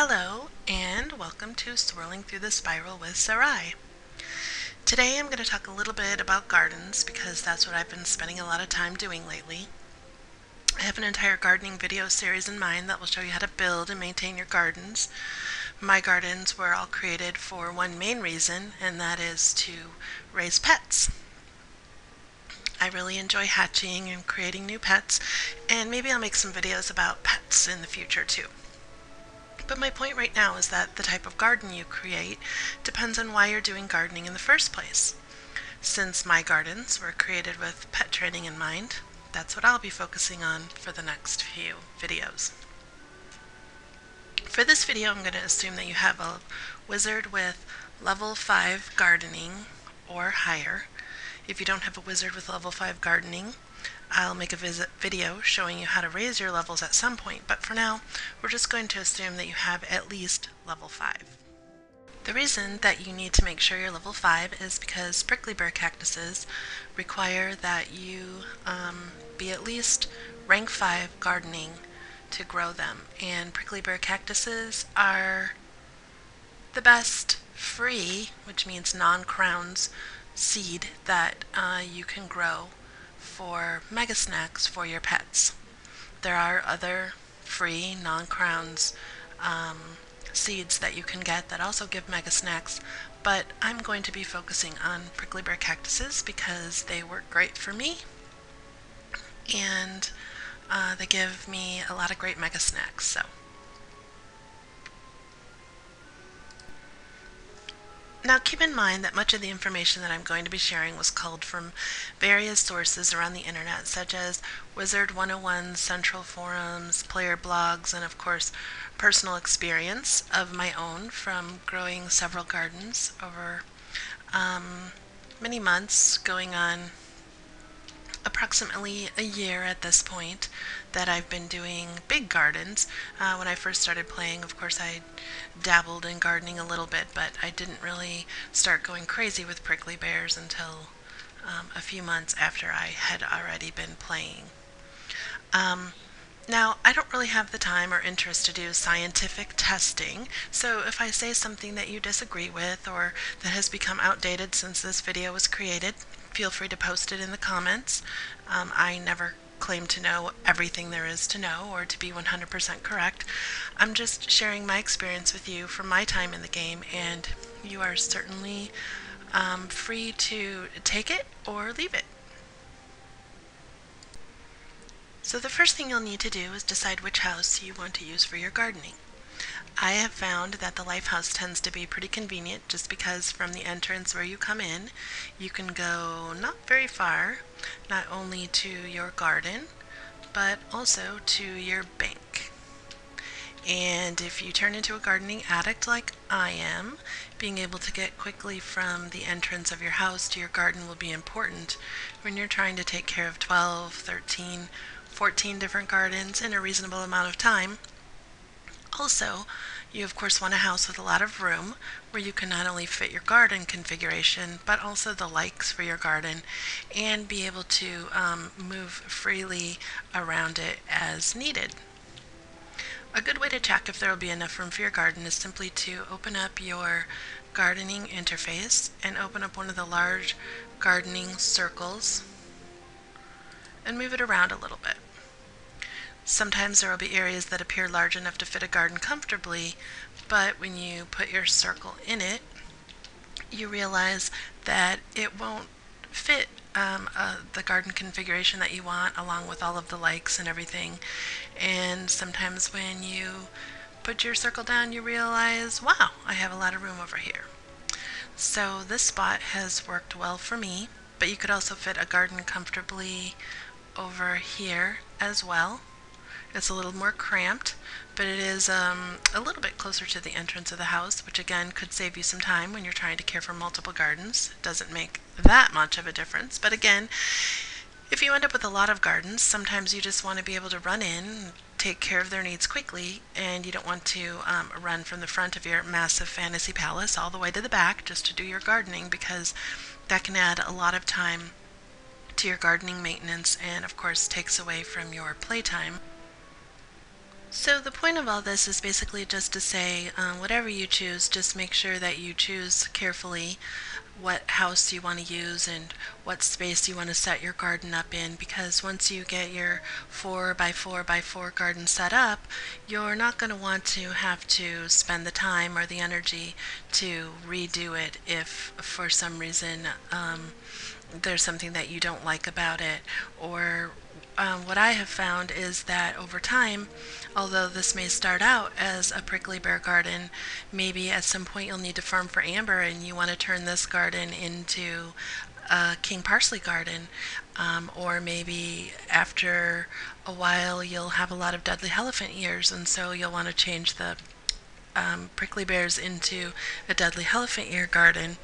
Hello and welcome to Swirling Through the Spiral with Sarai. Today I'm going to talk a little bit about gardens because that's what I've been spending a lot of time doing lately. I have an entire gardening video series in mind that will show you how to build and maintain your gardens. My gardens were all created for one main reason, and that is to raise pets. I really enjoy hatching and creating new pets, and maybe I'll make some videos about pets in the future too. But my point right now is that the type of garden you create depends on why you're doing gardening in the first place. Since my gardens were created with pet training in mind, that's what I'll be focusing on for the next few videos. For this video, I'm going to assume that you have a wizard with level 5 gardening or higher. If you don't have a wizard with level 5 gardening, I'll make a video showing you how to raise your levels at some point, but for now, we're just going to assume that you have at least level 5. The reason that you need to make sure you're level 5 is because prickly pear cactuses require that you be at least rank 5 gardening to grow them, and prickly pear cactuses are the best free, which means non-crowns, seed that you can grow for mega snacks for your pets. There are other free non-crowns seeds that you can get that also give mega snacks, but I'm going to be focusing on prickly pear cactuses because they work great for me and they give me a lot of great mega snacks. So now keep in mind that much of the information that I'm going to be sharing was culled from various sources around the internet, such as Wizard101 central forums, player blogs, and of course personal experience of my own from growing several gardens over many months, going on approximately a year at this point that I've been doing big gardens. When I first started playing, of course, I dabbled in gardening a little bit, but I didn't really start going crazy with prickly pears until a few months after I had already been playing. Now, I don't really have the time or interest to do scientific testing, so if I say something that you disagree with or that has become outdated since this video was created, feel free to post it in the comments. I never claim to know everything there is to know or to be 100% correct. I'm just sharing my experience with you from my time in the game, and you are certainly free to take it or leave it. So the first thing you'll need to do is decide which house you want to use for your gardening. I have found that the life house tends to be pretty convenient just because from the entrance where you come in, you can go not very far, not only to your garden, but also to your bank. And if you turn into a gardening addict like I am, being able to get quickly from the entrance of your house to your garden will be important when you're trying to take care of 12, 13, 14 different gardens in a reasonable amount of time. Also, you of course want a house with a lot of room where you can not only fit your garden configuration but also the likes for your garden and be able to move freely around it as needed. A good way to check if there will be enough room for your garden is simply to open up your gardening interface and open up one of the large gardening circles and move it around a little bit. Sometimes there will be areas that appear large enough to fit a garden comfortably, but when you put your circle in it, you realize that it won't fit the garden configuration that you want, along with all of the likes and everything. And sometimes when you put your circle down, you realize, wow, I have a lot of room over here. So this spot has worked well for me, but you could also fit a garden comfortably over here as well. It's a little more cramped, but it is a little bit closer to the entrance of the house, which again could save you some time when you're trying to care for multiple gardens. It doesn't make that much of a difference, but again, if you end up with a lot of gardens, sometimes you just want to be able to run in, take care of their needs quickly, and you don't want to run from the front of your massive fantasy palace all the way to the back just to do your gardening, because that can add a lot of time to your gardening maintenance and of course takes away from your playtime. So the point of all this is basically just to say, whatever you choose, just make sure that you choose carefully what house you want to use and what space you want to set your garden up in, because once you get your 4 by 4 by 4 garden set up, you're not going to want to have to spend the time or the energy to redo it if for some reason there's something that you don't like about it. Or what I have found is that over time, although this may start out as a prickly bear garden, maybe at some point you'll need to farm for amber and you want to turn this garden into a king parsley garden. Or maybe after a while you'll have a lot of deadly elephant ears, and so you'll want to change the prickly bears into a deadly elephant ear garden.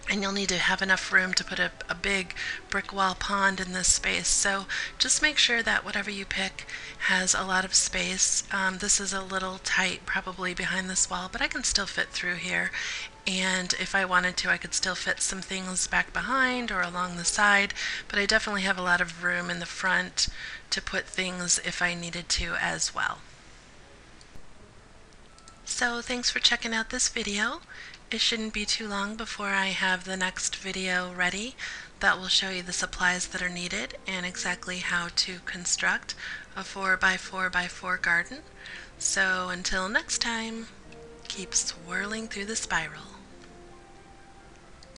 And you'll need to have enough room to put a big brick wall pond in this space. So just make sure that whatever you pick has a lot of space. This is a little tight probably behind this wall, but I can still fit through here. And if I wanted to, I could still fit some things back behind or along the side, but I definitely have a lot of room in the front to put things if I needed to as well. So thanks for checking out this video. It shouldn't be too long before I have the next video ready that will show you the supplies that are needed and exactly how to construct a 4 by 4 by 4 garden. So until next time, keep swirling through the spiral.